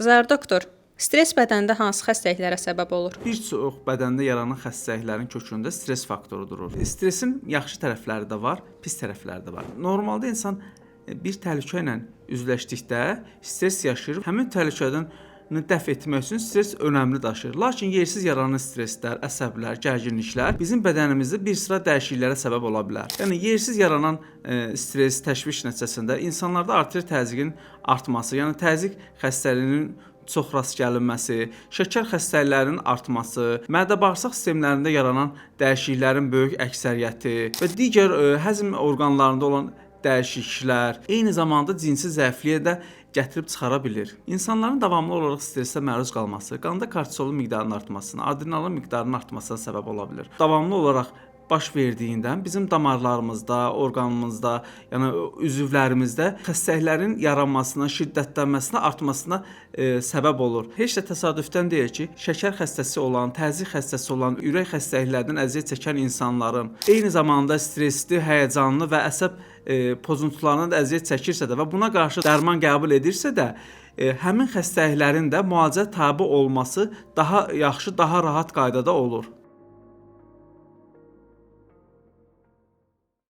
Zar doktor, stress bədəndə hansı xəstəliklərə səbəb olur? Bir çox bədəndə yaranan xəstəliklərin kökündə stress faktoru durur. Stressin yaxşı tərəfləri də var, pis tərəfləri də var. Normalda insan bir təhlükə ilə üzləşdikdə stress yaşayır. Həmin təhlükədən dəf etmək üçün stress önəmli daşıyır. Lakin yersiz yaranan stresslər, əsəblər, gərginliklər bizim bədənimizdə bir sıra dəyişikliklərə səbəb ola bilər. Yəni yersiz yaranan stress, təşviş nəticəsində insanlarda arterial təzyiqin artması, yəni təzyiq xəstəliyinin çox rast gəlinməsi, şəkər xəstəliklərinin artması, mədə-bağırsaq sistemlərində yaranan dəyişikliklərin böyük əksəriyyəti və digər həzm orqanlarında olan dəyişikliklər, eyni zamanda cinsi zəifliyə də gətirib çıxara bilir. İnsanların davamlı olaraq stressə məruz qalması, qanda kortizolun miqdarının artmasına, adrenalin miqdarının artmasına səbəb ola bilər. Davamlı olaraq baş verdiyindən bizim damarlarımızda, orqanımızda, yəni üzvlərimizdə xəstəliklərin yaranmasına, şiddətlənməsinə, artmasına səbəb olur. Heç də təsadüfdən deyil ki, şəkər xəstəsi olan, təzyiq xəstəsi olan, ürək xəstəliklərindən əziyyət çəkən insanların eyni zamanda stressli, həyəcanlı və əsəb pozuntularından da əziyyət çəkirsə də və buna qarşı dərman qəbul edirsə də, həmin xəstəliklərin də müalicə tabe olması daha yaxşı, daha rahat qaydada olur.